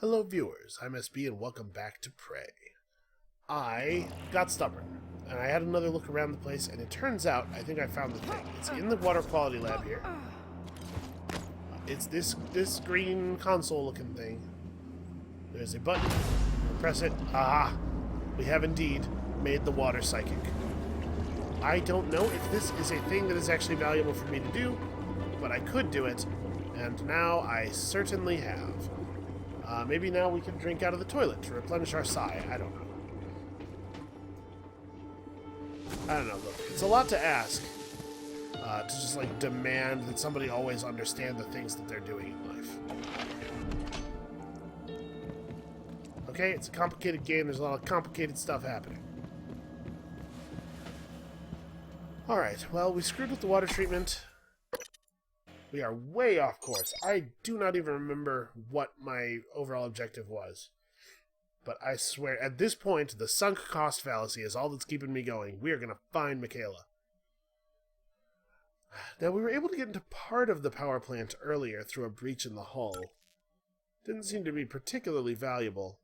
Hello viewers, I'm SB and welcome back to Prey. I got stubborn, and I had another look around the place, and it turns out I think I found the thing. It's in the water quality lab here. It's this green console-looking thing. There's a button. Press it. Aha! We have indeed made the water psychic. I don't know if this is a thing that is actually valuable for me to do, but I could do it, and now I certainly have. Maybe now we can drink out of the toilet to replenish our psi. I don't know. Look, it's a lot to ask to just, like, demand that somebody always understand the things that they're doing in life. Okay, it's a complicated game. There's a lot of complicated stuff happening. Alright, well, we screwed with the water treatment. We are way off course. I do not even remember what my overall objective was. But I swear, at this point, the sunk cost fallacy is all that's keeping me going. We are going to find Mikayla. Now, we were able to get into part of the power plant earlier through a breach in the hull. Didn't seem to be particularly valuable.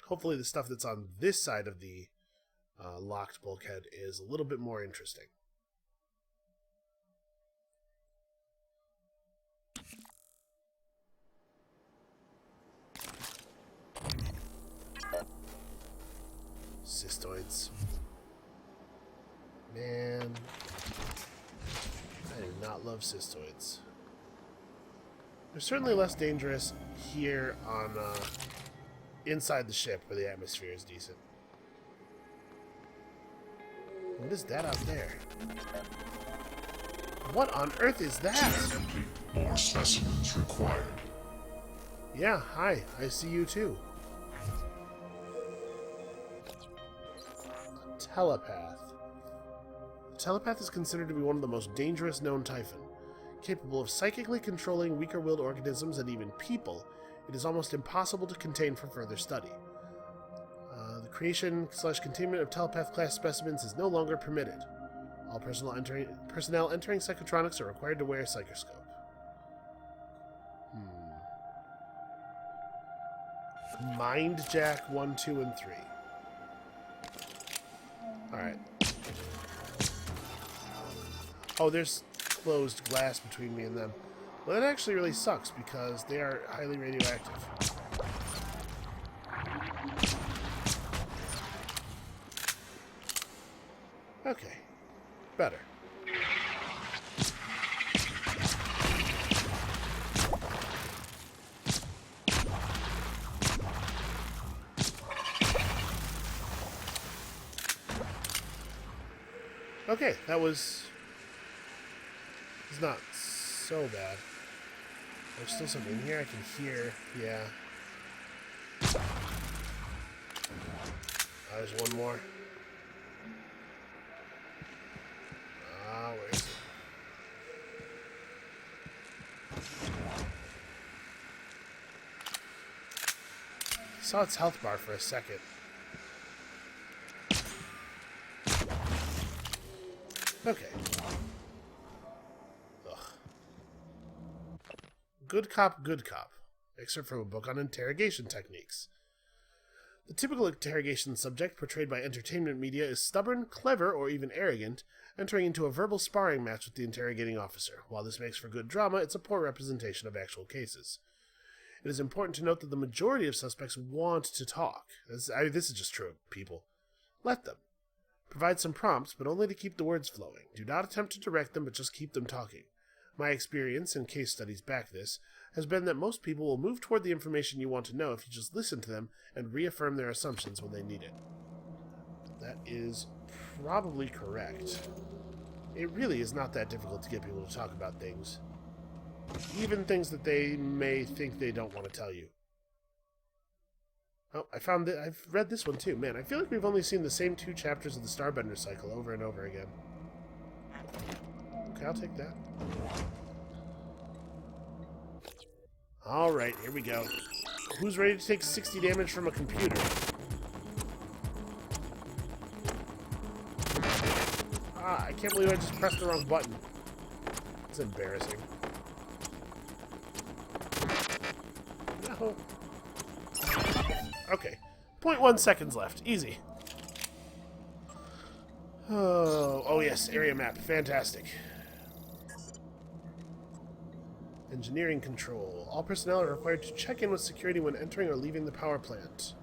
Hopefully the stuff that's on this side of the locked bulkhead is a little bit more interesting. Cystoids. Man. I do not love cystoids. They're certainly less dangerous here on inside the ship where the atmosphere is decent. What is that out there? What on earth is that? Simply more specimens required. Yeah, hi. I see you too. Telepath. A telepath is considered to be one of the most dangerous known Typhon. Capable of psychically controlling weaker-willed organisms and even people, it is almost impossible to contain for further study. The creation/containment of telepath-class specimens is no longer permitted. All personnel entering psychotronics are required to wear a psychoscope. Mind Jack 1, 2, and 3. Alright. Oh, there's closed glass between me and them. Well, that actually really sucks because they are highly radioactive. Okay. Better. Okay, that was... It's not so bad. There's still some in here I can hear. Yeah. There's one more. Where is it? I saw its health bar for a second. Okay. Ugh. Good cop, good cop. Excerpt from a book on interrogation techniques. The typical interrogation subject portrayed by entertainment media is stubborn, clever, or even arrogant, entering into a verbal sparring match with the interrogating officer. While this makes for good drama, it's a poor representation of actual cases. It is important to note that the majority of suspects want to talk. This is just true of people. Let them. Provide some prompts, but only to keep the words flowing. Do not attempt to direct them, but just keep them talking. My experience, and case studies back this, has been that most people will move toward the information you want to know if you just listen to them and reaffirm their assumptions when they need it. That is probably correct. It really is not that difficult to get people to talk about things. Even things that they may think they don't want to tell you. Oh, I found that I've read this one too. Man, I feel like we've only seen the same 2 chapters of the Starbender cycle over and over again. Okay, I'll take that. Alright, here we go. Who's ready to take 60 damage from a computer? I can't believe I just pressed the wrong button. It's embarrassing. No. Okay. 0.1 seconds left. Easy. Oh yes, area map. Fantastic. Engineering control. All personnel are required to check in with security when entering or leaving the power plant.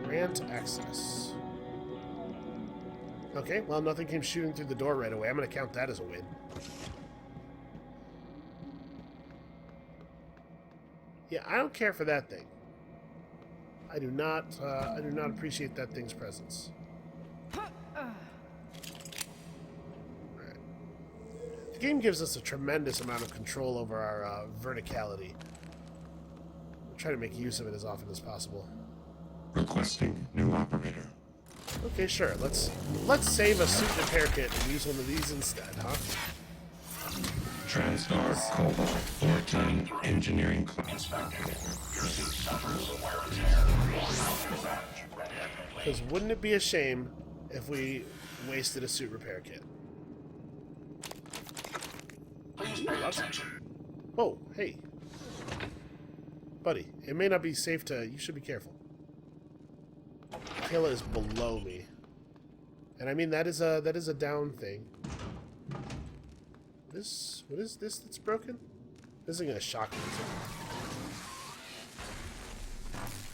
Grant access. Okay, well, nothing came shooting through the door right away. I'm going to count that as a win. Yeah, I don't care for that thing. I do not appreciate that thing's presence. Right. The game gives us a tremendous amount of control over our verticality. We'll try to make use of it as often as possible. Requesting new operator. Okay, sure. Let's save a suit repair kit and use one of these instead, huh? Transtar Cobalt 14 Engineering Class. Because wouldn't it be a shame if we wasted a suit repair kit? Whoa, hey. Buddy, it may not be safe to... You should be careful. Mikayla is below me. And I mean, that is a down thing. What is this that's broken? This isn't gonna shock me.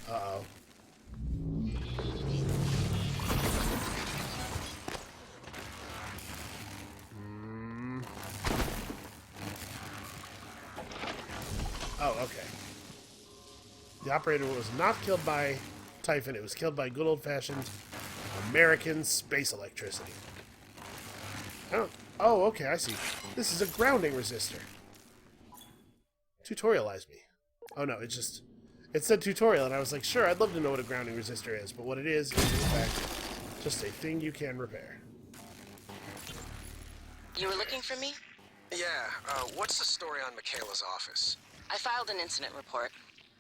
Uh-oh. Oh, okay. The operator was not killed by Typhon. It was killed by good old-fashioned American space electricity. Oh, okay, I see. This is a grounding resistor. Tutorialize me. Oh no, it said tutorial, and I was like, sure, I'd love to know what a grounding resistor is, but what it is in fact, just a thing you can repair. You were looking for me? Yeah, what's the story on Mikayla's office? I filed an incident report.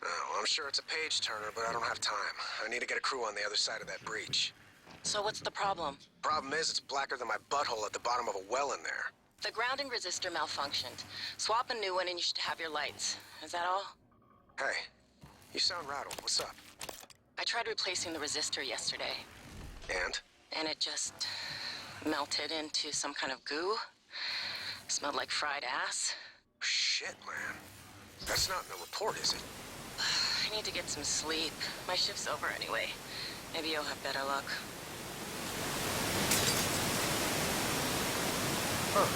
Oh, well, I'm sure it's a page-turner, but I don't have time. I need to get a crew on the other side of that breach. So what's the problem? Problem is, it's blacker than my butthole at the bottom of a well in there. The grounding resistor malfunctioned. Swap a new one and you should have your lights. Is that all? Hey, you sound rattled. What's up? I tried replacing the resistor yesterday. And? And it just melted into some kind of goo. Smelled like fried ass. Shit, man. That's not in the report, is it? I need to get some sleep. My shift's over anyway. Maybe you'll have better luck. Huh.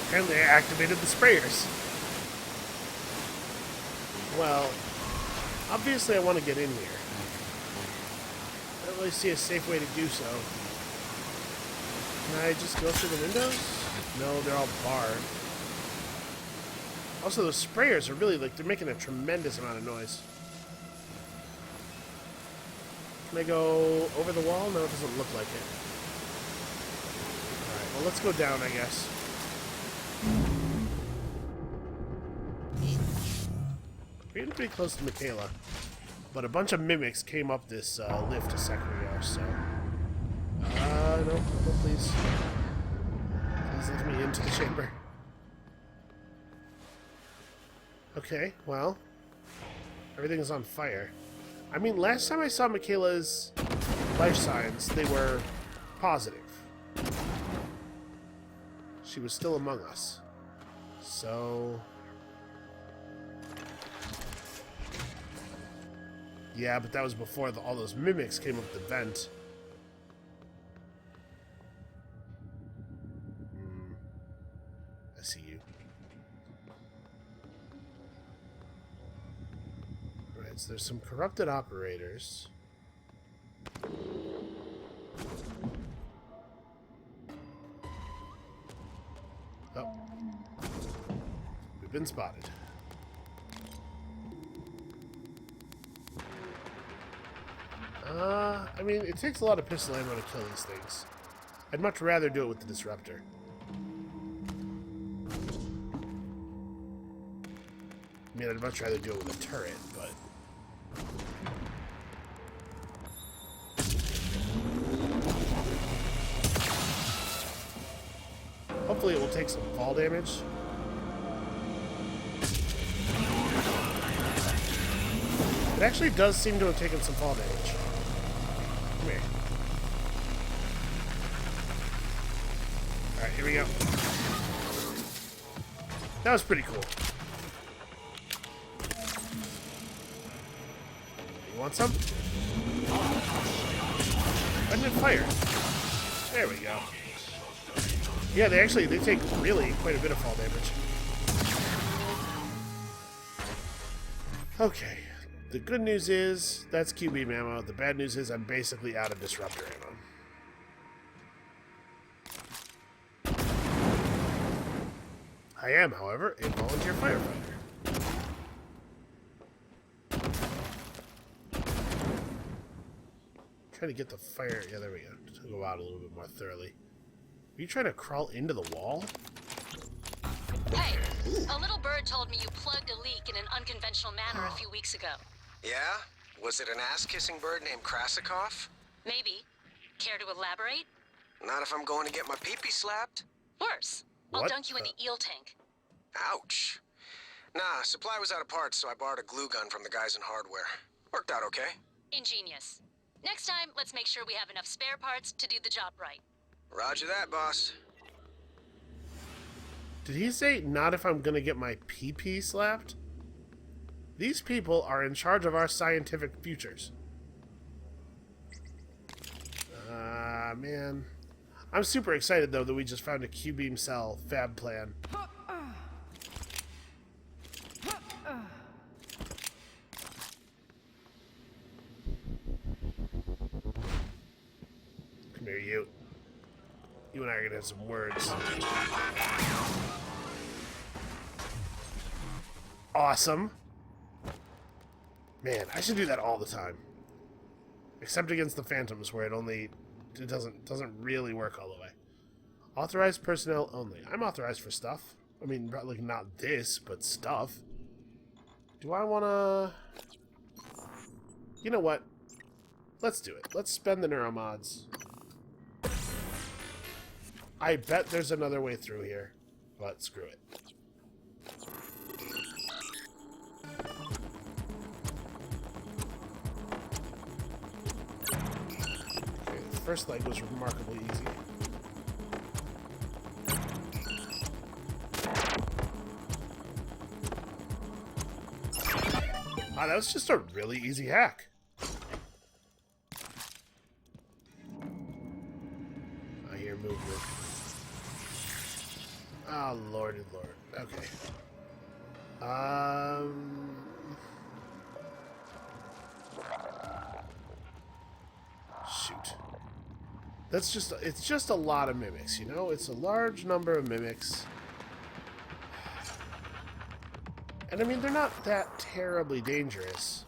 Apparently I activated the sprayers. Well, obviously I want to get in here. I don't really see a safe way to do so. Can I just go through the windows? No, they're all barred. Also, those sprayers are really, they're making a tremendous amount of noise. Can I go over the wall? No, it doesn't look like it. Alright, well, let's go down, I guess. We're getting pretty close to Mikayla. But a bunch of mimics came up this lift a second ago, so... no, please. Please let me into the chamber. Okay, well... Everything is on fire. I mean, last time I saw Mikayla's life signs, they were positive. She was still among us. So... Yeah, but that was before all those mimics came up the vent. I see you. Alright, so there's some corrupted operators. Oh. We've been spotted. I mean, it takes a lot of pistol ammo to kill these things. I'd much rather do it with the disruptor. I mean, I'd much rather do it with a turret, but... Hopefully it will take some fall damage. It actually does seem to have taken some fall damage. Come here. Alright, here we go. That was pretty cool. You want some? Why didn't it fire? There we go. Yeah, they take really quite a bit of fall damage. Okay. The good news is that's Q-beam ammo. The bad news is I'm basically out of disruptor ammo. I am, however, a volunteer firefighter. Trying to get the fire. Yeah, there we go. To go out a little bit more thoroughly. Are you trying to crawl into the wall? Hey, a little bird told me you plugged a leak in an unconventional manner a few weeks ago. Yeah? Was it an ass-kissing bird named Krasikov? Maybe. Care to elaborate? Not if I'm going to get my pee-pee slapped. Worse. I'll What dunk you in the eel tank. Ouch. Nah, supply was out of parts, so I borrowed a glue gun from the guys in hardware. Worked out okay. Ingenious. Next time, let's make sure we have enough spare parts to do the job right. Roger that, boss. Did he say not if I'm gonna get my pee-pee slapped? These people are in charge of our scientific futures. Man. I'm super excited, though, that we just found a Q-beam cell fab plan. Come here, you. You and I are gonna have some words. Awesome. Man, I should do that all the time. Except against the phantoms, where it doesn't really work all the way. Authorized personnel only. I'm authorized for stuff. I mean, like not this, but stuff. Do I wanna? You know what? Let's do it. Let's spend the neuromods. I bet there's another way through here, but screw it. Okay, the first leg was remarkably easy. Ah, that was just a really easy hack. I hear movement. Oh, lordy lord. Okay. Shoot. It's just a lot of mimics, you know? It's a large number of mimics. And I mean, they're not that terribly dangerous.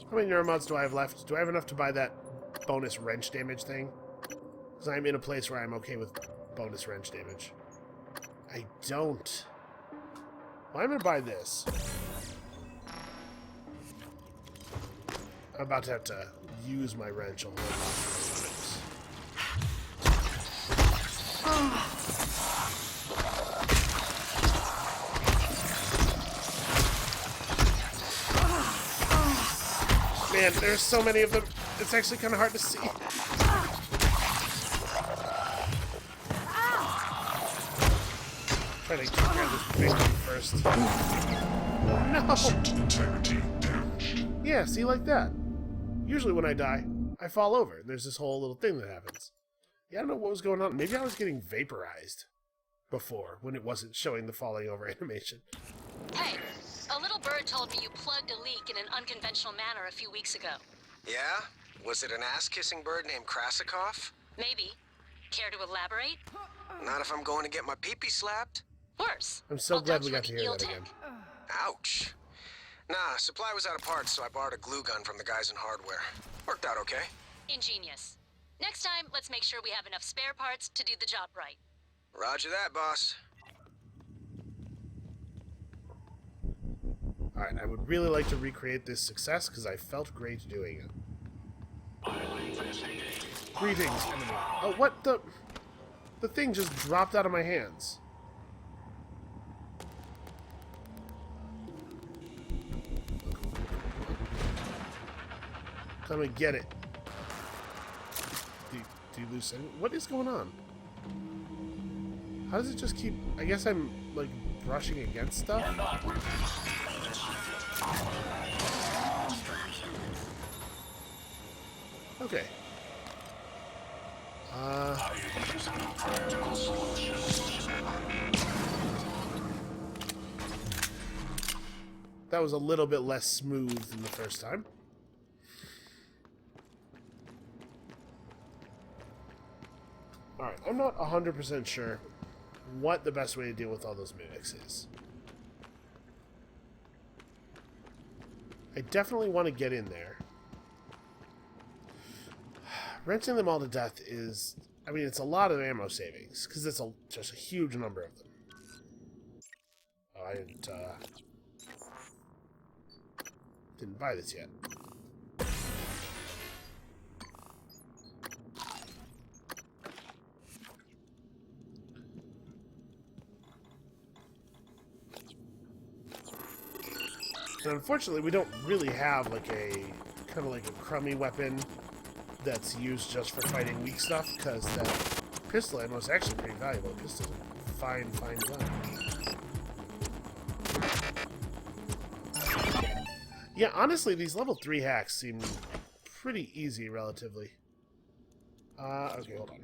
How many neuromods do I have left? Do I have enough to buy that bonus wrench damage thing? Because I'm in a place where I'm okay with bonus wrench damage. I don't. Well, I'm going to buy this. I'm about to have to use my wrench a whole lot. Man, there's so many of them. It's actually kind of hard to see. Try to grab this big one first. No! Yeah, see, like that. Usually when I die, I fall over. There's this whole little thing that happens. Yeah, I don't know what was going on. Maybe I was getting vaporized before, when it wasn't showing the falling over animation. Hey, a little bird told me you plugged a leak in an unconventional manner a few weeks ago. Yeah? Was it an ass-kissing bird named Krasikov? Maybe. Care to elaborate? Not if I'm going to get my pee-pee slapped. Worse. I'm so I'll glad dunk we you got to in the hear eel that tank. again. Ouch. Nah, supply was out of parts, so I borrowed a glue gun from the guys in hardware. Worked out okay. Ingenious. Next time, let's make sure we have enough spare parts to do the job right. Roger that, boss. Alright, I would really like to recreate this success because I felt great doing it. Greetings, enemy. Oh, what the? The thing just dropped out of my hands. I'm gonna get it. Do you lose sight? What is going on? How does it just keep... I guess I'm, like, brushing against stuff? Okay. That was a little bit less smooth than the first time. Alright, I'm not 100% sure what the best way to deal with all those mimics is. I definitely want to get in there. Wrenching them all to death is... I mean, it's a lot of ammo savings, because it's just a huge number of them. Oh, I didn't buy this yet. And unfortunately, we don't really have like a kind of like a crummy weapon that's used just for fighting weak stuff, because that pistol ammo is actually pretty valuable. Pistol's a fine gun. Yeah, honestly, these level 3 hacks seem pretty easy, relatively. Okay, hold on.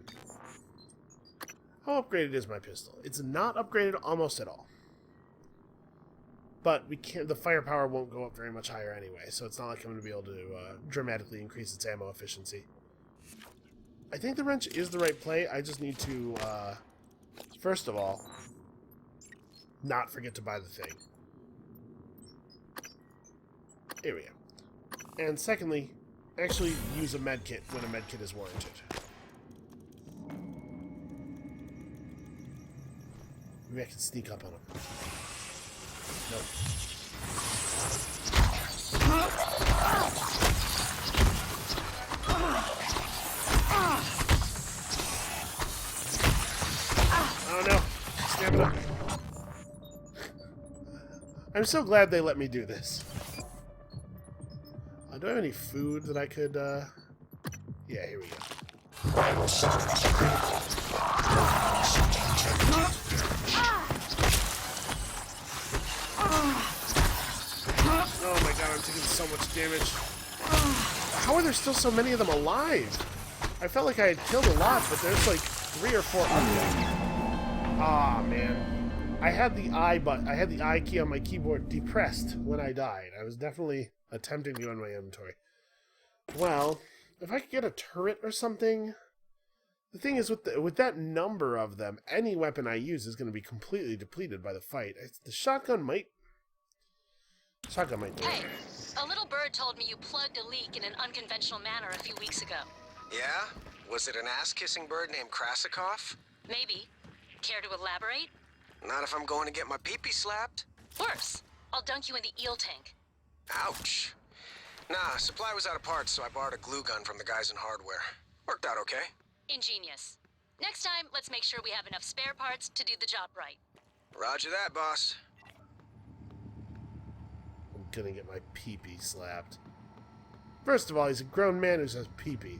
How upgraded is my pistol? It's not upgraded almost at all. But we can't. The firepower won't go up very much higher anyway, so it's not like I'm going to be able to dramatically increase its ammo efficiency. I think the wrench is the right play. I just need to, first of all, not forget to buy the thing. Here we go. And secondly, actually use a medkit when a medkit is warranted. Maybe I can sneak up on him. Nope. Oh no! Stamina. I'm so glad they let me do this. Do I have any food that I could, Yeah, here we go. Oh my god, I'm taking so much damage. How are there still so many of them alive? I felt like I had killed a lot, but there's like 3 or 4 of them. Ah, man. I had the I key on my keyboard depressed when I died. I was definitely attempting to go in my inventory. Well, if I could get a turret or something... The thing is, with that number of them, any weapon I use is going to be completely depleted by the fight. The shotgun might... Shotgun might do it. Hey, a little bird told me you plugged a leak in an unconventional manner a few weeks ago. Yeah? Was it an ass-kissing bird named Krasikov? Maybe. Care to elaborate? Not if I'm going to get my pee-pee slapped. Worse. I'll dunk you in the eel tank. Ouch. Nah, supply was out of parts, so I borrowed a glue gun from the guys in hardware. Worked out okay. Ingenious. Next time, let's make sure we have enough spare parts to do the job right. Roger that, boss. I'm gonna get my pee-pee slapped. First of all, he's a grown man who says pee-pee.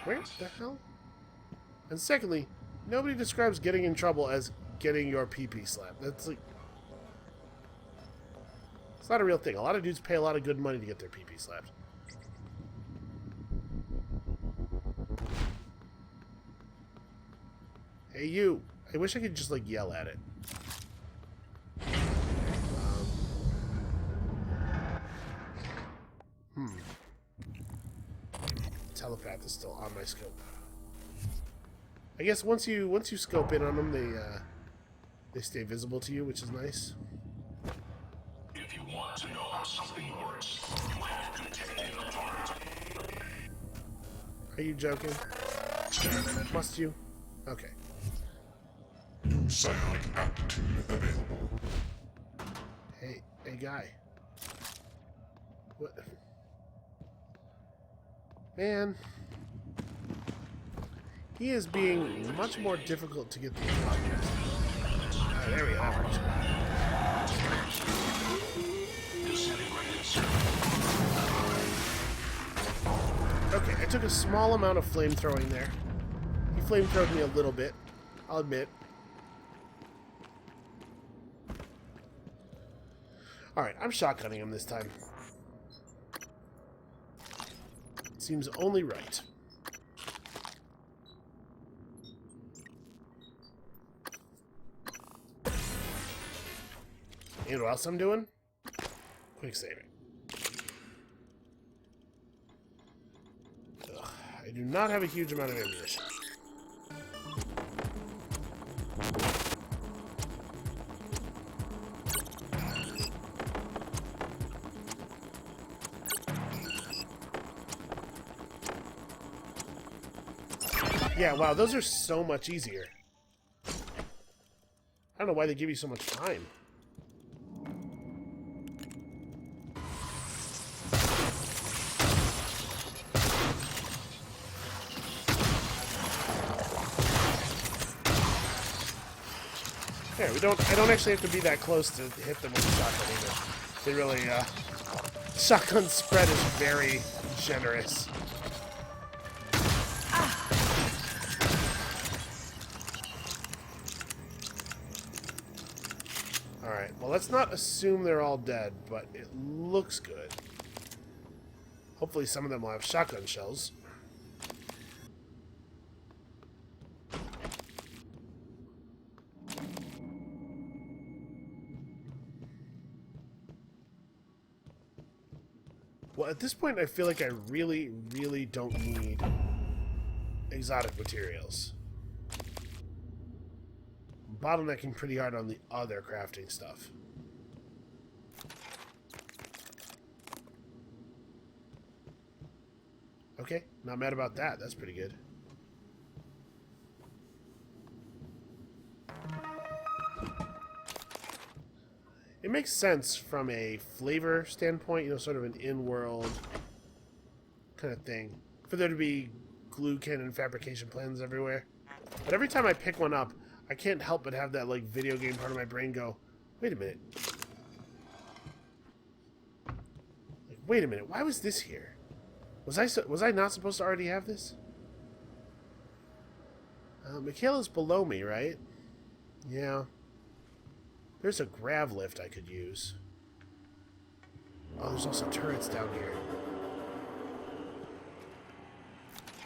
Where the hell? And secondly, nobody describes getting in trouble as getting your pee-pee slapped. That's like... It's not a real thing. A lot of dudes pay a lot of good money to get their pee-pee slapped. Hey, you. I wish I could just, like, yell at it. Telepath is still on my scope. I guess once you scope in on them, they stay visible to you, which is nice. If you want to know how something works, you have to take it apart. Are you joking? Must you? Okay. New psionic aptitude available. Hey guy. What? Man. He is being much more difficult to get through. There we are. Okay, I took a small amount of flame throwing there. He flame throwed me a little bit, I'll admit. Alright, I'm shotgunning him this time. Seems only right. You know what else I'm doing? Quick saving. Ugh, I do not have a huge amount of ammunition. Yeah, wow, those are so much easier. I don't know why they give you so much time. Yeah, I don't actually have to be that close to hit them with the shotgun either. They really, shotgun spread is very generous. Alright, well let's not assume they're all dead, but it looks good. Hopefully some of them will have shotgun shells. Well, at this point, I feel like I really, really don't need exotic materials. I'm bottlenecking pretty hard on the other crafting stuff. Okay, not mad about that. That's pretty good. It makes sense from a flavor standpoint, you know, sort of an in-world kind of thing, for there to be glue cannon fabrication plans everywhere. But every time I pick one up, I can't help but have that, like, video game part of my brain go, wait a minute. Like, wait a minute, why was this here? Was I not supposed to already have this? Mikayla's below me, right? Yeah. There's a grav lift I could use. Oh, there's also turrets down here.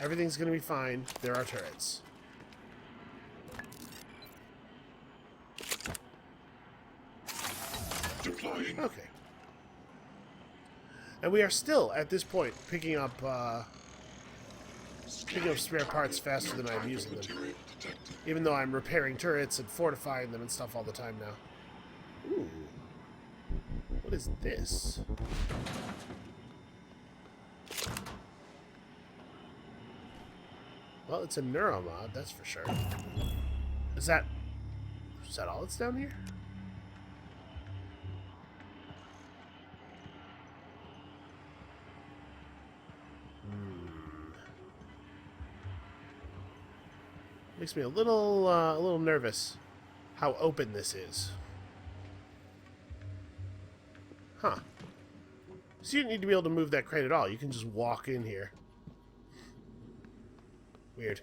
Everything's gonna be fine. There are turrets. Deploying. Okay. And we are still, at this point, picking up spare parts faster than I'm using them. Even though I'm repairing turrets and fortifying them and stuff all the time now. Ooh. What is this? Well, it's a neuromod, that's for sure. Is that all that's down here? Makes me a little nervous how open this is. Huh. So you don't need to be able to move that crate at all. You can just walk in here. Weird.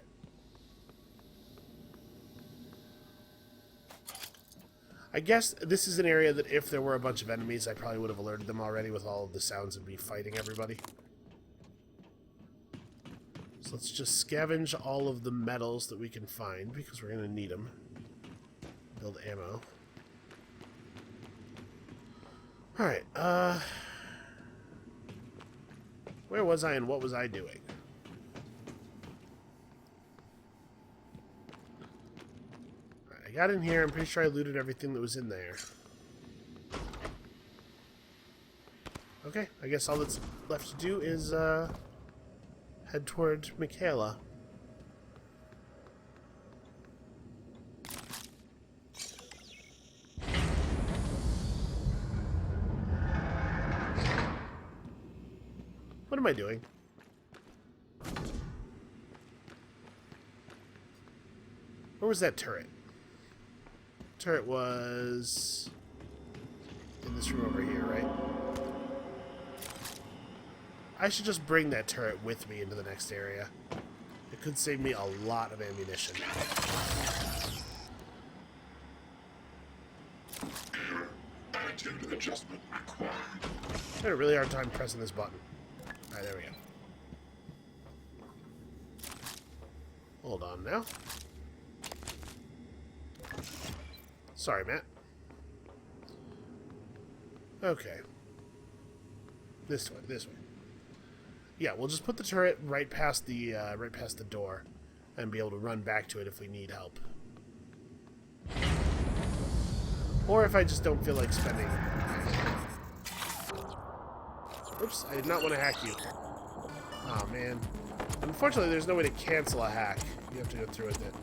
I guess this is an area that if there were a bunch of enemies, I probably would have alerted them already with all of the sounds of me fighting everybody. So let's just scavenge all of the metals that we can find, because we're going to need them. Build ammo. Alright, where was I and what was I doing? Alright, I got in here. I'm pretty sure I looted everything that was in there. Okay, I guess all that's left to do is, head toward Mikayla. What am I doing? Where was that turret? Turret was in this room over here, right? I should just bring that turret with me into the next area. It could save me a lot of ammunition. Attitude adjustment required. I had a really hard time pressing this button. Alright, there we go. Hold on now. Sorry, Matt. Okay. This way, this way. Yeah, we'll just put the turret right past the door, and be able to run back to it if we need help. Or if I just don't feel like spending. Oops, I did not want to hack you. Oh man. Unfortunately, there's no way to cancel a hack. You have to go through with it.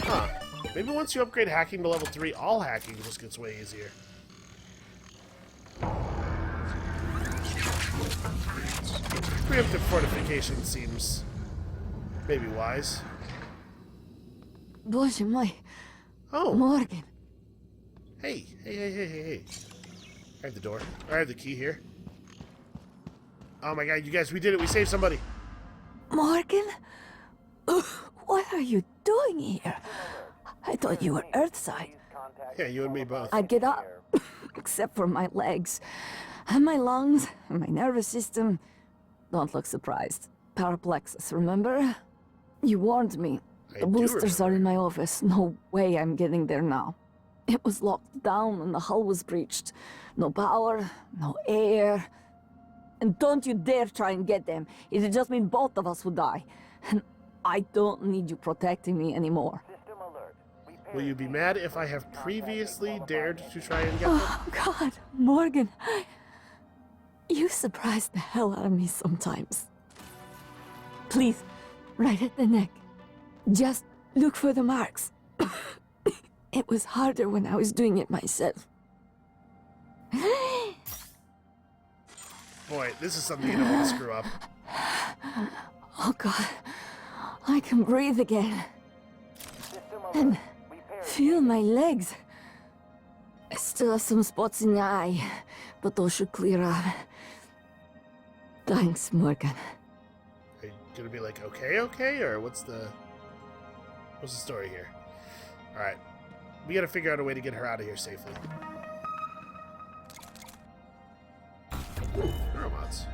Huh. Maybe once you upgrade hacking to level 3, all hacking just gets way easier. Preemptive fortification seems maybe wise. Боже мой, Oh, Morgan. hey. I have the door. I have the key here. Oh my god, you guys, we did it. We saved somebody. Morgan? What are you doing here? I thought you were Earthside. Yeah, you and me both. I'd get up, except for my legs, and my lungs, and my nervous system. Don't look surprised. Paraplexus, remember? You warned me. I The do boosters are remember. in my office. No way I'm getting there now. It was locked down and the hull was breached. No power, no air. And don't you dare try and get them. It'd just mean both of us would die. And I don't need you protecting me anymore. Will you be mad if I have previously dared to try and get them? Oh, God, Morgan. You surprise the hell out of me sometimes. Please, right at the neck. Just look for the marks. It was harder when I was doing it myself. Boy, this is something you don't want to screw up. Oh, God. I can breathe again. And feel my legs. I still have some spots in the eye, but those should clear up. Thanks, Morgan. Are you gonna be like, okay, or what's the story here? Alright. We gotta figure out a way to get her out of here safely. Robots.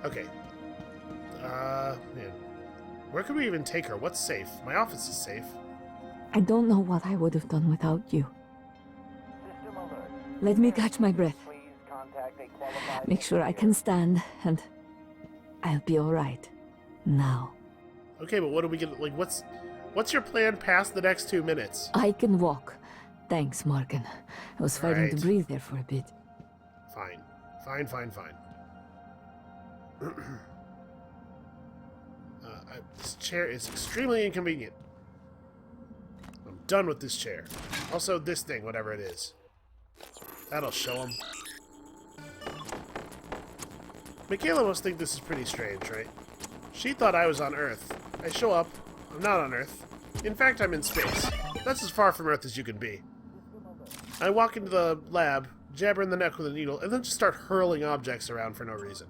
Okay. Man. Where could we even take her? What's safe? My office is safe. I don't know what I would have done without you. Let me catch my breath. Make sure I can stand, and I'll be all right. Now. Okay, but what are we gonna, like, what's your plan past the next 2 minutes? I can walk. Thanks, Morgan. I was fighting Right. to breathe there for a bit. Fine. This chair is extremely inconvenient. I'm done with this chair. Also, this thing, whatever it is. That'll show him. Mikayla must think this is pretty strange, right? She thought I was on Earth. I show up. I'm not on Earth. In fact, I'm in space. That's as far from Earth as you can be. I walk into the lab, jab her in the neck with a needle, and then just start hurling objects around for no reason.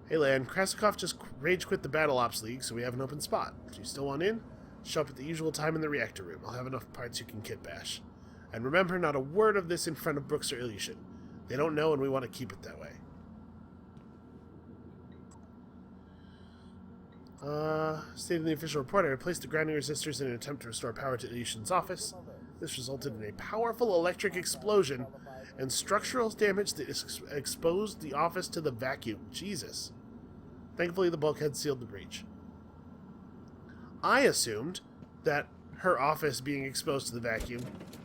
Hey Lan, Krasikov just rage quit the Battle Ops League, so we have an open spot. Do you still want in? Show up at the usual time in the reactor room. I'll have enough parts you can kit bash. And remember, not a word of this in front of Brooks or Ilyushin. They don't know, and we want to keep it that way. Stated in the official report, I replaced the grounding resistors in an attempt to restore power to Ilyushin's office. This resulted in a powerful electric explosion and structural damage that exposed the office to the vacuum. Jesus. Thankfully, the bulkhead sealed the breach. I assumed that her office being exposed to the vacuum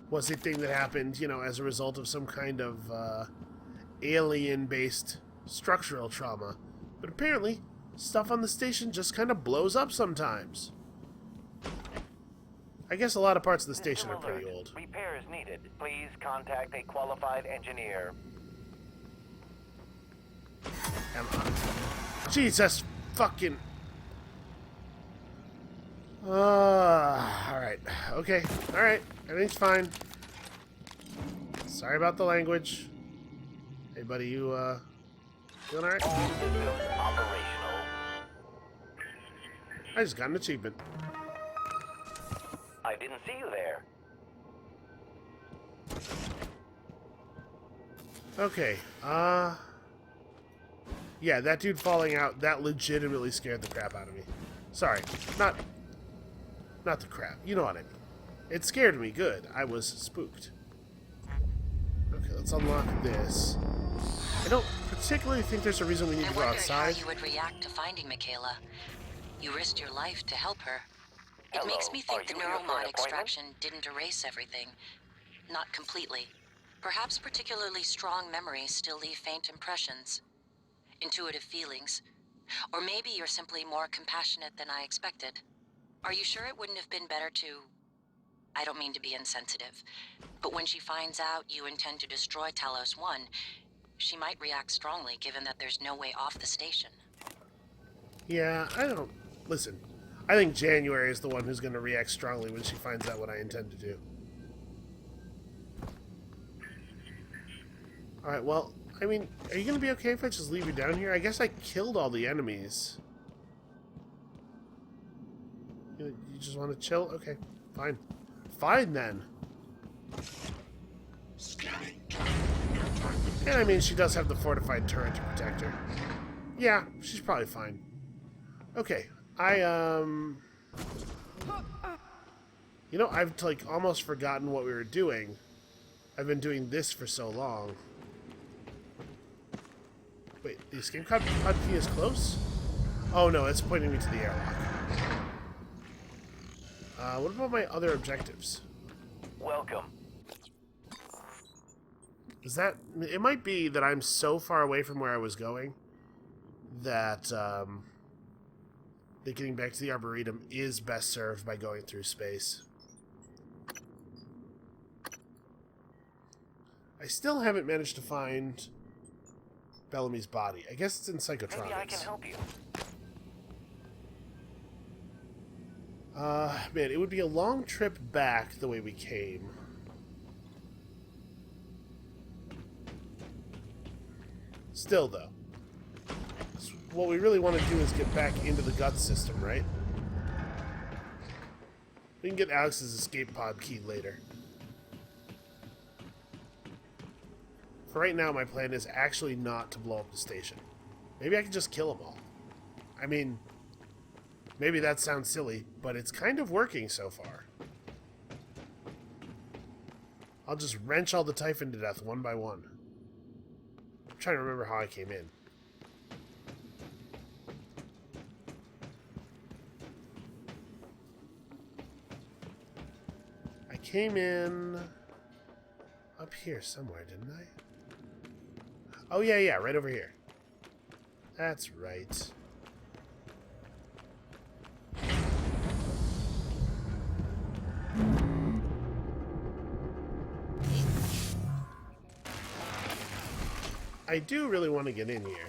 was a thing that happened, you know, as a result of some kind of alien-based structural trauma. But apparently, stuff on the station just kind of blows up sometimes. I guess a lot of parts of the station are pretty old. Repairs needed. Please contact a qualified engineer. Come on. Jesus fucking... Alright. Okay. Alright. Everything's fine. Sorry about the language. Hey, buddy, you, doing alright? All systems operational. I just got an achievement. I didn't see you there. Okay, yeah, that dude falling out, that legitimately scared the crap out of me. Sorry, not the crap, you know what I mean. It scared me good. I was spooked. Okay, let's unlock this. I don't particularly think there's a reason we need to go outside. How you would react to finding Mikayla. You risked your life to help her. It Hello, makes me think the are you here for an neuromod appointment? extraction didn't erase everything. Not completely. Perhaps particularly strong memories still leave faint impressions, intuitive feelings. Or maybe you're simply more compassionate than I expected. Are you sure it wouldn't have been better to... I don't mean to be insensitive, but when she finds out you intend to destroy Talos 1, she might react strongly given that there's no way off the station. Yeah, I don't... Listen, I think January is the one who's going to react strongly when she finds out what I intend to do. Alright, well, I mean, are you going to be okay if I just leave you down here? I guess I killed all the enemies. You just want to chill? Okay, fine. Fine, then. And I mean, she does have the fortified turret to protect her. Yeah, she's probably fine. Okay, you know, I've, like, almost forgotten what we were doing. I've been doing this for so long. Wait, the escape pod key is close? Oh no, it's pointing me to the airlock. What about my other objectives? Welcome. Is that... It might be that I'm so far away from where I was going that, that getting back to the Arboretum is best served by going through space. I still haven't managed to find Bellamy's body. I guess it's in Psychotronics. Maybe I can help you. Man, it would be a long trip back the way we came. Still, though, what we really want to do is get back into the gut system, right? We can get Alex's escape pod key later. For right now, my plan is actually not to blow up the station. Maybe I can just kill them all. I mean, maybe that sounds silly, but it's kind of working so far. I'll just wrench all the Typhon to death one by one. I'm trying to remember how I came in. I came in up here somewhere, didn't I? Oh, yeah, right over here. That's right. I do really want to get in here.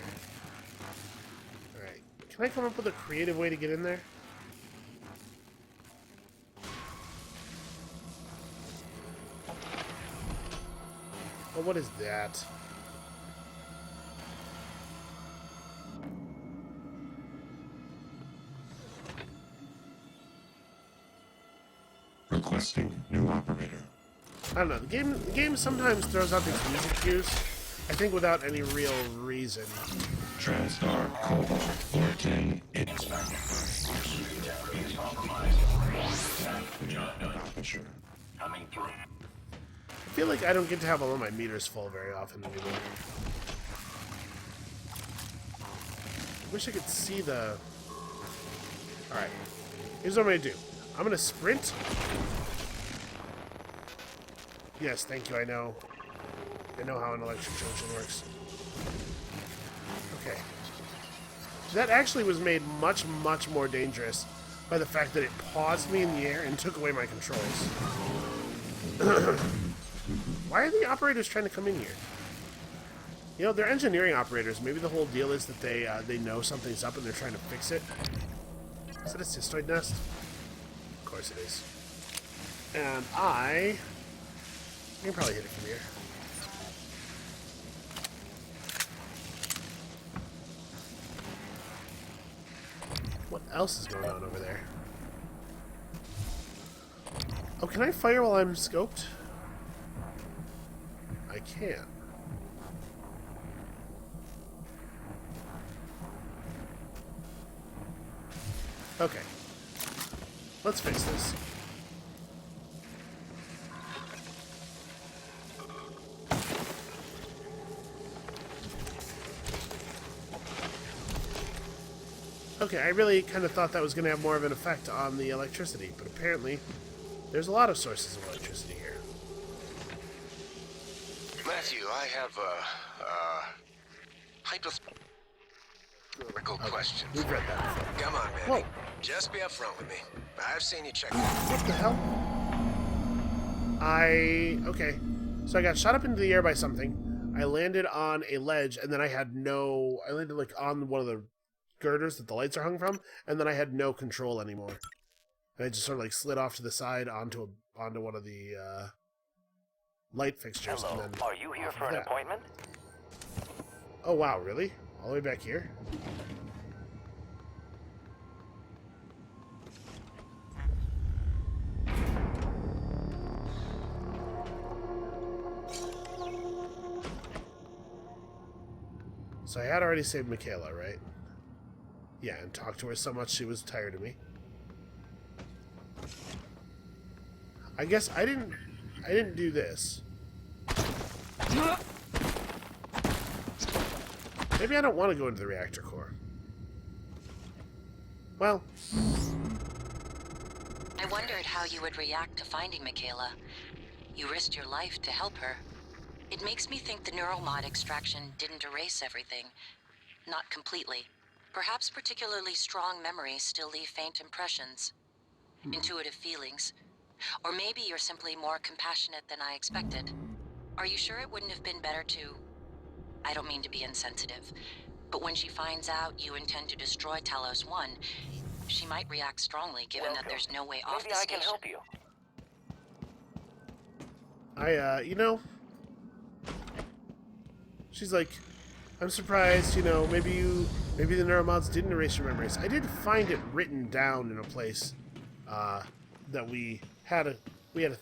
Alright. Can I come up with a creative way to get in there? Oh, what is that? Requesting new operator. I don't know. The game sometimes throws out these music cues, I think without any real reason. TranStar Cobalt 410 coming through. I feel like I don't get to have all of my meters full very often anymore. Wish I could see the... Alright. Here's what I'm going to do. I'm going to sprint. Yes, thank you, I know. I know how an electric junction works. Okay. That actually was made much, much more dangerous by the fact that it paused me in the air and took away my controls. Why are the operators trying to come in here? You know, they're engineering operators. Maybe the whole deal is that they know something's up and they're trying to fix it. Is that a cystoid nest? Of course it is. And I can probably hit it from here. What else is going on over there? Oh, can I fire while I'm scoped? I can. Okay. Let's fix this. Okay, I really kind of thought that was going to have more of an effect on the electricity, but apparently there's a lot of sources of electricity here. Matthew, I have a hypothetical question. We've read that before. Come on, man. Whoa. Just be upfront with me. I've seen you check. What the hell? Okay. So I got shot up into the air by something. I landed on a ledge, and then I landed like on one of the girders that the lights are hung from, and then I had no control anymore. And I just sort of like slid off to the side onto one of the light fixtures. Hello, And then are you here off for of an that. appointment? Oh wow, really? All the way back here? So I had already saved Mikayla, right? Yeah, and talked to her so much she was tired of me. I guess I didn't do this. Maybe I don't want to go into the reactor core. Well, I wondered how you would react to finding Mikayla. You risked your life to help her. It makes me think the neural mod extraction didn't erase everything. Not completely. Perhaps particularly strong memories still leave faint impressions. Intuitive feelings. Or maybe you're simply more compassionate than I expected. Are you sure it wouldn't have been better to... I don't mean to be insensitive, but when she finds out you intend to destroy Talos 1, she might react strongly given that there's no way off Maybe the I can station. help you. you know... She's like, I'm surprised, you know, maybe the neuromods didn't erase your memories. I did find it written down in a place that we had a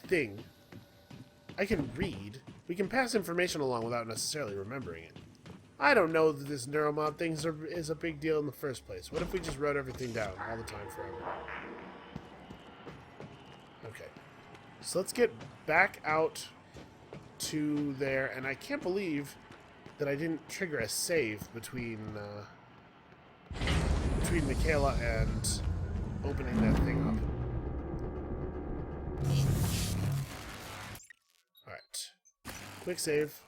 thing. I can read. We can pass information along without necessarily remembering it. I don't know that this neuromod thing is a big deal in the first place. What if we just wrote everything down all the time forever? Okay. So let's get back out to there, and I can't believe that I didn't trigger a save between Mikayla and opening that thing up. Alright. Quick save.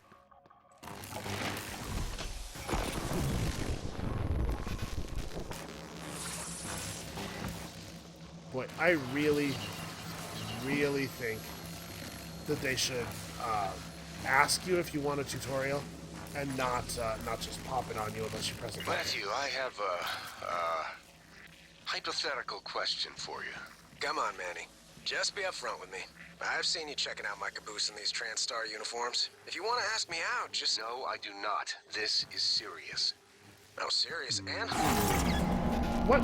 Boy, I really, really think that they should ask you if you want a tutorial and not just pop it on you unless you press a button. Matthew, I have a hypothetical question for you. Come on, Manny. Just be upfront with me. I've seen you checking out my caboose in these TranStar uniforms. If you want to ask me out, just... No, I do not. This is serious. Oh, serious and... What?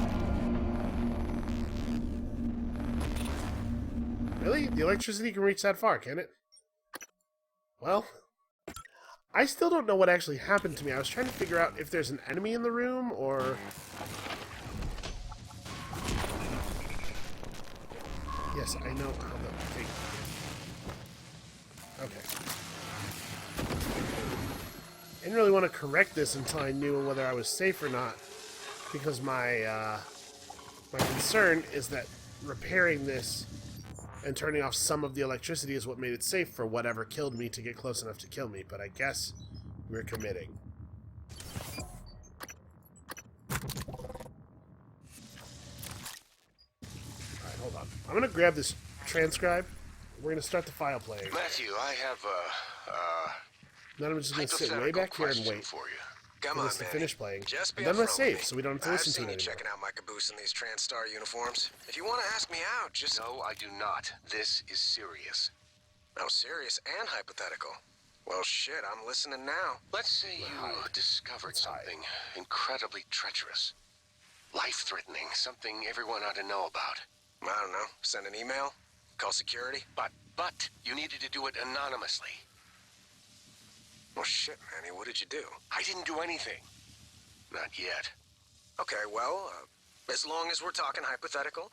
Really? The electricity can reach that far, can it? Well, I still don't know what actually happened to me. I was trying to figure out if there's an enemy in the room, or... Yes, I know how the thing... Okay. I didn't really want to correct this until I knew whether I was safe or not, because my concern is that repairing this and turning off some of the electricity is what made it safe for whatever killed me to get close enough to kill me, but I guess we're committing. Alright, hold on. I'm gonna grab this transcribe. We're gonna start the file playing. Matthew, I have a Then I'm just going to sit way back here and wait for you. for Come on, this to Manny. finish playing. Just be And then I'm going to upfront with save, me. so we don't have to I've listen to seen it you anymore. checking out my caboose in these TranStar uniforms. If you want to ask me out, just... No, I do not. This is serious. Oh, serious and hypothetical. Well, shit, I'm listening now. Let's say you discovered something incredibly treacherous. Life-threatening, something everyone ought to know about. I don't know. Send an email? Call security? But you needed to do it anonymously. Well, shit, Manny, what did you do? I didn't do anything. Not yet. Okay, well, as long as we're talking hypothetical,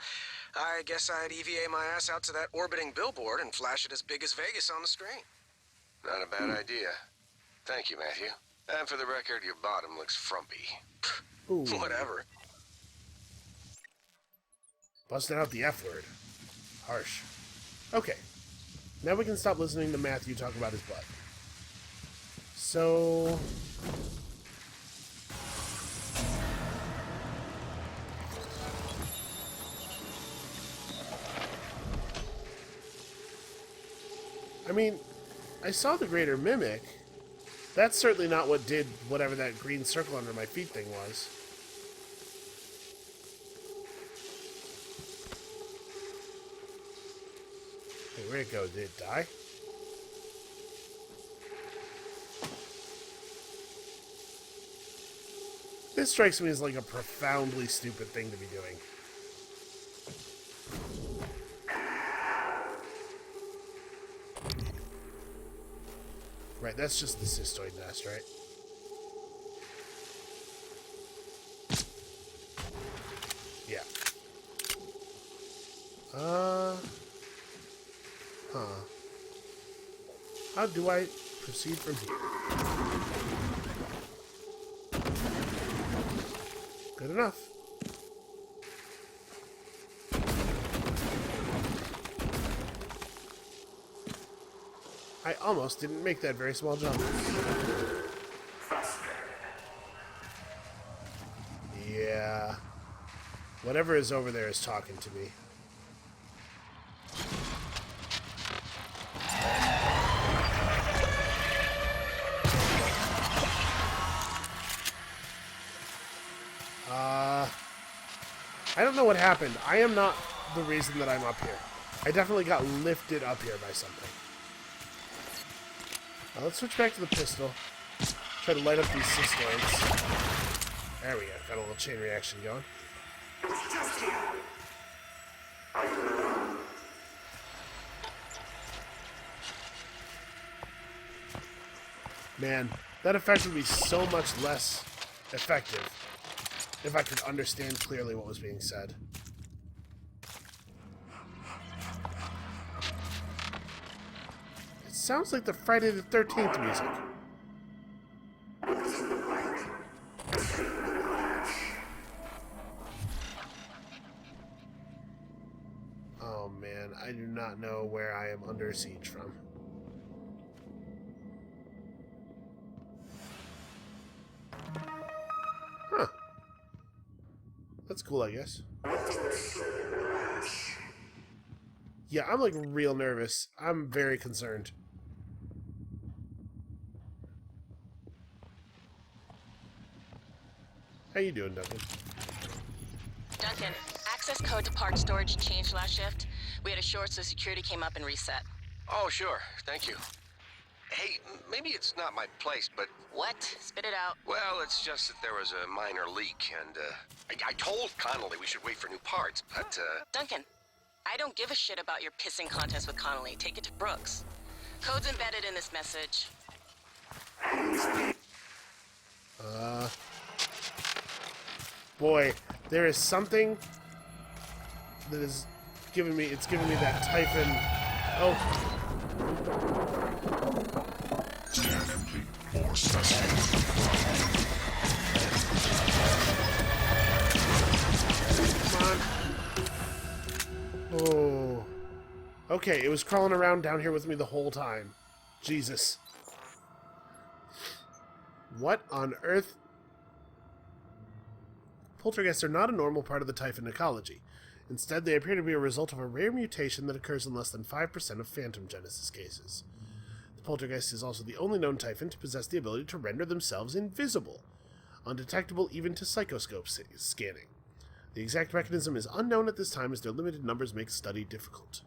I guess I'd EVA my ass out to that orbiting billboard and flash it as big as Vegas on the screen. Not a bad idea. Thank you, Matthew. And for the record, your bottom looks frumpy. Ooh. Whatever. Busting out the F word. Harsh. Okay. Now we can stop listening to Matthew talk about his butt. So... I mean, I saw the greater mimic. That's certainly not what did whatever that green circle under my feet thing was. Hey, where'd it go? Did it die? This strikes me as like a profoundly stupid thing to be doing. Right, that's just the cystoid nest, right? Yeah. How do I proceed from here? Good enough. I almost didn't make that very small jump. Yeah. Whatever is over there is talking to me. I don't know what happened. I am not the reason that I'm up here. I definitely got lifted up here by something. Now let's switch back to the pistol. Try to light up these cystoids. There we go. Got a little chain reaction going. Man, that effect would be so much less effective if I could understand clearly what was being said. It sounds like the Friday the 13th music. Oh man, I do not know where I am under siege from. Huh. That's cool, I guess. Yeah, I'm like real nervous. I'm very concerned. How you doing, Duncan? Duncan, access code to park storage changed last shift. We had a short, so security came up and reset. Oh, sure. Thank you. Hey, maybe it's not my place, but... What? Spit it out. Well, it's just that there was a minor leak, and, I told Connolly we should wait for new parts, but, Duncan, I don't give a shit about your pissing contest with Connolly. Take it to Brooks. Code's embedded in this message. Boy, there is something that is giving me, it's giving me that Typhon. Oh. Come on. Oh. Okay, it was crawling around down here with me the whole time. Jesus. What on earth? Poltergeists are not a normal part of the Typhon ecology. Instead, they appear to be a result of a rare mutation that occurs in less than 5% of phantom genesis cases. The poltergeist is also the only known typhon to possess the ability to render themselves invisible, undetectable even to psychoscope scanning. The exact mechanism is unknown at this time as their limited numbers make study difficult.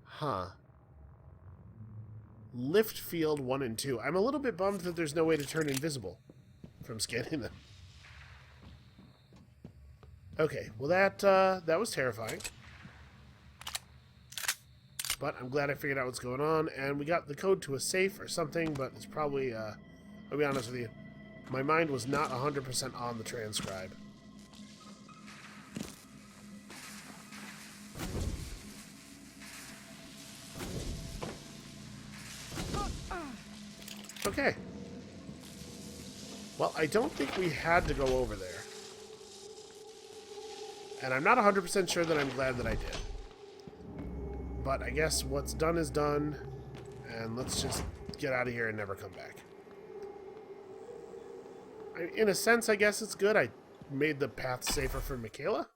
Huh. Lift field 1 and 2. I'm a little bit bummed that there's no way to turn invisible from scanning them. Okay, well that was terrifying. But I'm glad I figured out what's going on, and we got the code to a safe or something, but it's probably, I'll be honest with you, my mind was not 100% on the transcribe. Okay. Well, I don't think we had to go over there. And I'm not 100% sure that I'm glad that I did. But I guess what's done is done, and let's just get out of here and never come back. In a sense, I guess it's good. I made the path safer for Mikayla.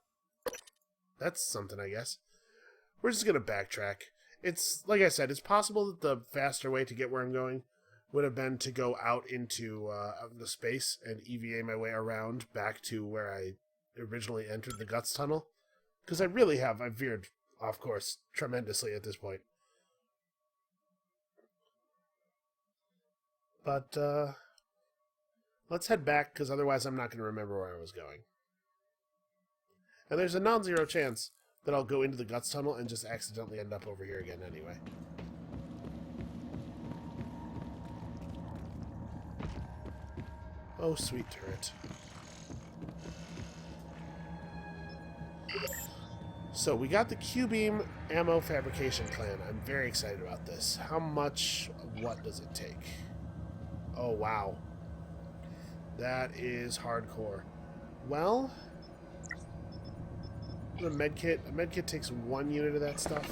That's something, I guess. We're just going to backtrack. It's, like I said, it's possible that the faster way to get where I'm going would have been to go out into the space and EVA my way around back to where I originally entered the Guts Tunnel. Because I've veered off course tremendously at this point. But, let's head back, because otherwise I'm not going to remember where I was going. And there's a non-zero chance that I'll go into the Guts Tunnel and just accidentally end up over here again anyway. Oh, sweet turret. So, we got the Q-beam ammo fabrication plan. I'm very excited about this. How much, what does it take? Oh, wow. That is hardcore. Well, a medkit. A medkit takes 1 unit of that stuff.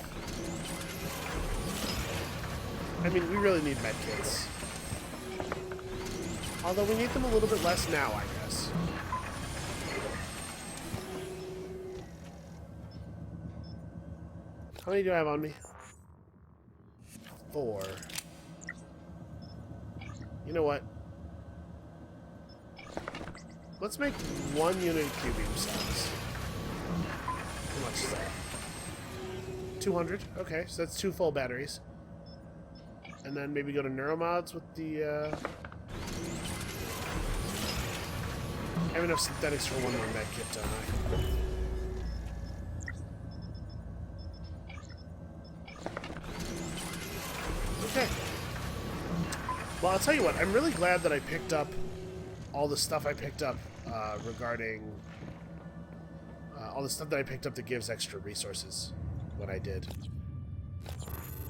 I mean, we really need medkits. Although we need them a little bit less now, I guess. How many do I have on me? 4. You know what? Let's make 1 unit of Q-beam cells. How much is that? 200? Okay, so that's 2 full batteries. And then maybe go to neuromods with the, I have enough synthetics for 1 more medkit, don't I? Okay. Well, I'll tell you what, I'm really glad that I picked up all the stuff I picked up regarding all the stuff that I picked up that gives extra resources when I did,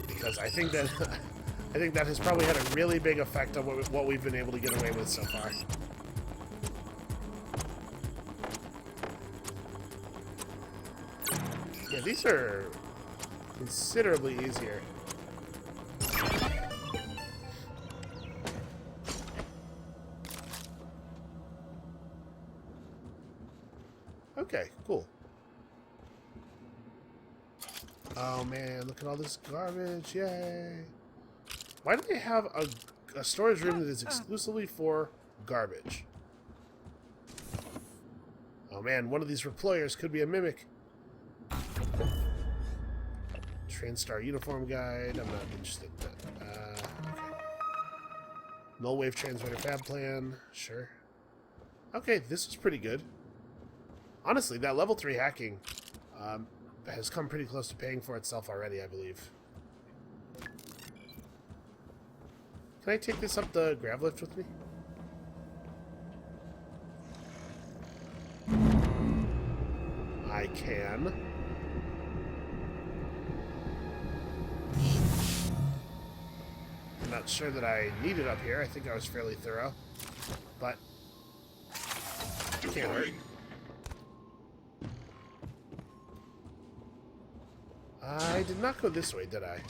because I think that I think that has probably had a really big effect on what we've been able to get away with so far. Yeah, these are considerably easier. Okay, cool. Oh man, look at all this garbage, yay! Why do they have a storage room that is exclusively for garbage? Oh man, one of these reployers could be a mimic. Transstar uniform guide, I'm not interested in that. Okay. Null wave transmitter fab plan, sure. Okay, this was pretty good. Honestly, that level 3 hacking has come pretty close to paying for itself already, I believe. Can I take this up the grav lift with me? I can. I'm not sure that I need it up here. I think I was fairly thorough. But it can't hurt. I did not go this way, did I?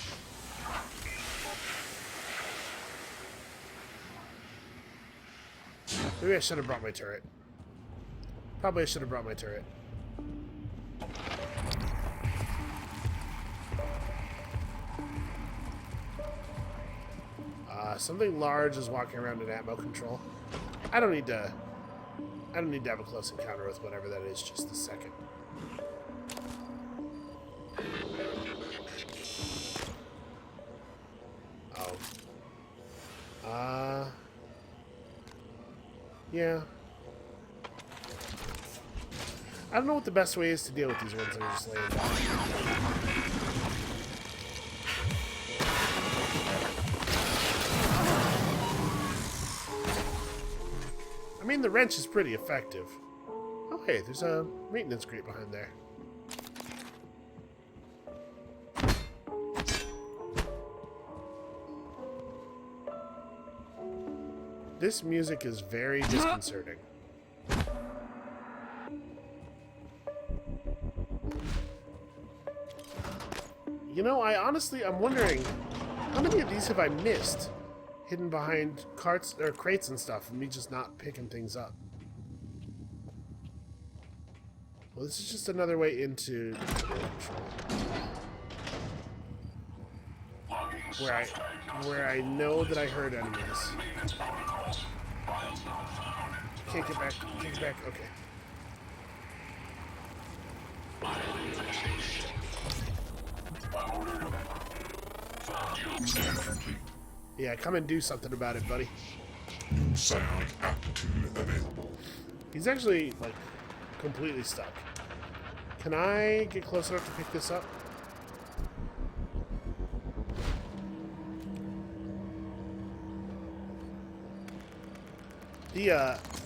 Maybe I should have brought my turret. Probably I should have brought my turret. Something large is walking around in ammo control. I don't need to have a close encounter with whatever that is just a second. Oh. Yeah. I don't know what the best way is to deal with these ones that are just laying down. I mean, the wrench is pretty effective. Oh, hey, there's a maintenance crate behind there. This music is very disconcerting. You know, I'm wondering, how many of these have I missed? Hidden behind carts or crates and stuff, and me just not picking things up. Well, this is just another way into where I know that I heard enemies. Can't get back. Can't get back. Okay. Yeah, come and do something about it, buddy. Psionic aptitude available. He's actually, like, completely stuck. Can I get close enough to pick this up?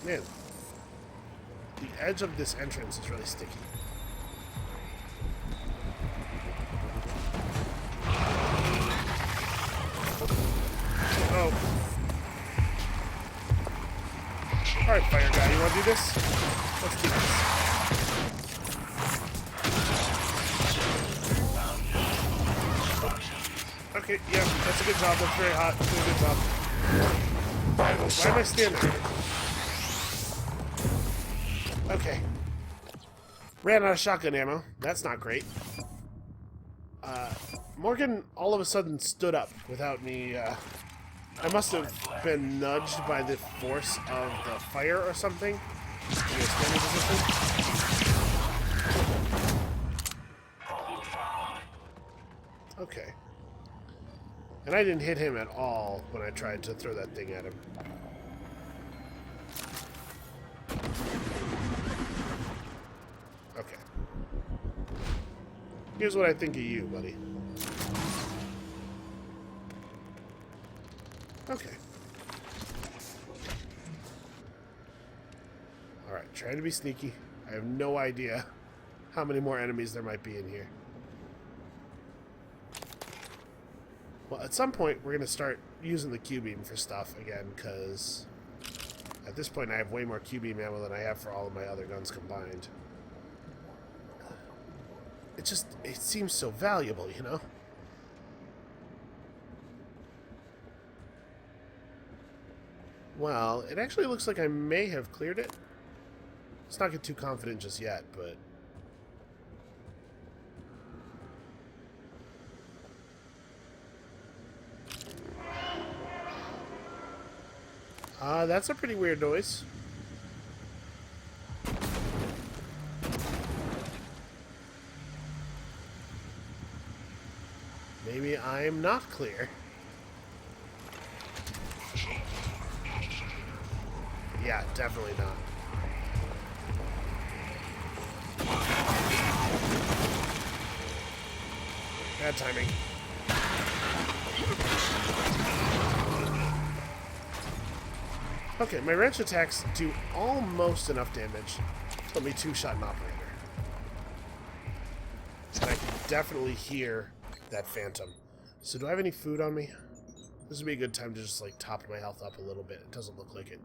Man, the edge of this entrance is really sticky. Oh. Alright, fire guy, you wanna do this? Let's do this. Okay, yeah, that's a good job. That's very hot. That's a good job. Why am I standing here? Okay. Ran out of shotgun ammo. That's not great. Morgan all of a sudden stood up without me, I must have been nudged by the force of the fire or something. In a standing position. Okay. And I didn't hit him at all when I tried to throw that thing at him. Okay. Here's what I think of you, buddy. Okay. Alright, trying to be sneaky. I have no idea how many more enemies there might be in here. Well, at some point, we're going to start using the Q-beam for stuff again, because at this point I have way more Q-beam ammo than I have for all of my other guns combined. It seems so valuable, you know? Well, it actually looks like I may have cleared it. Let's not get too confident just yet, but... that's a pretty weird noise. Maybe I'm not clear. Yeah, definitely not. Bad timing. Okay, my wrench attacks do almost enough damage to let me two-shot an operator. And I can definitely hear that phantom. So do I have any food on me? This would be a good time to just, like, top my health up a little bit. It doesn't look like it.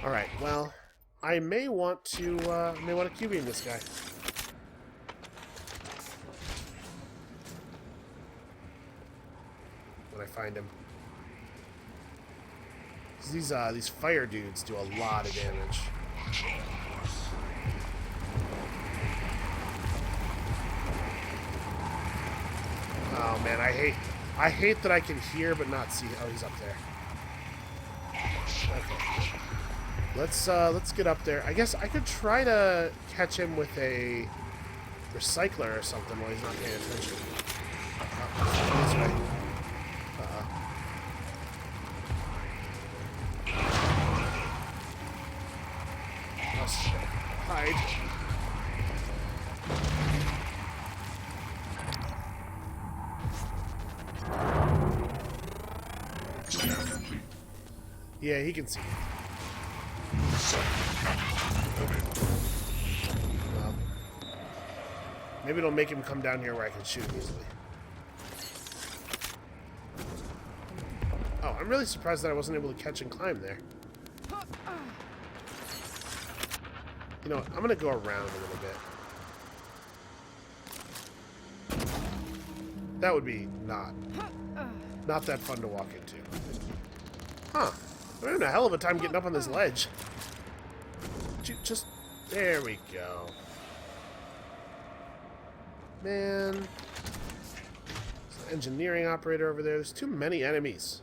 Alright, well, I may want to Q-beam this guy. When I find him. These fire dudes do a lot of damage. Oh man, I I hate that I can hear but not see. Oh, he's up there. Okay. Let's get up there. I guess I could try to catch him with a recycler or something while he's not paying attention. Oh, this way. Let's hide. Yeah, he can see. Well, maybe it'll make him come down here where I can shoot him easily. Oh, I'm really surprised that I wasn't able to catch and climb there. You know what? I'm gonna go around a little bit. That would be not that fun to walk into. Huh. I'm having a hell of a time getting up on this ledge. Just... There we go. Man. There's an engineering operator over there. There's too many enemies.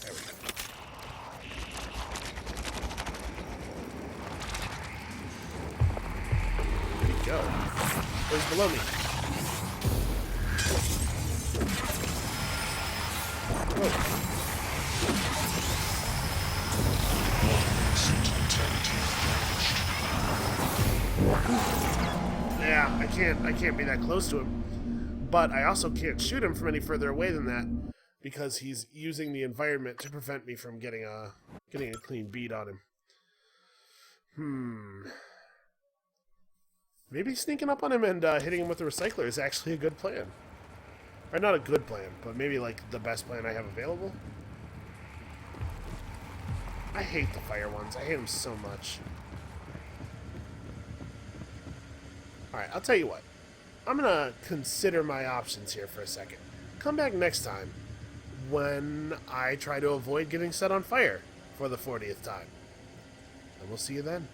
There we go. Where'd he go? Oh, he's below me. Whoa. Yeah, I can't be that close to him. But I also can't shoot him from any further away than that because he's using the environment to prevent me from getting a clean beat on him. Maybe sneaking up on him and hitting him with the recycler is actually a good plan. Or not a good plan, but maybe like the best plan I have available. I hate the fire ones. I hate them so much. Alright, I'll tell you what. I'm gonna consider my options here for a second. Come back next time when I try to avoid getting set on fire for the 40th time. And we'll see you then.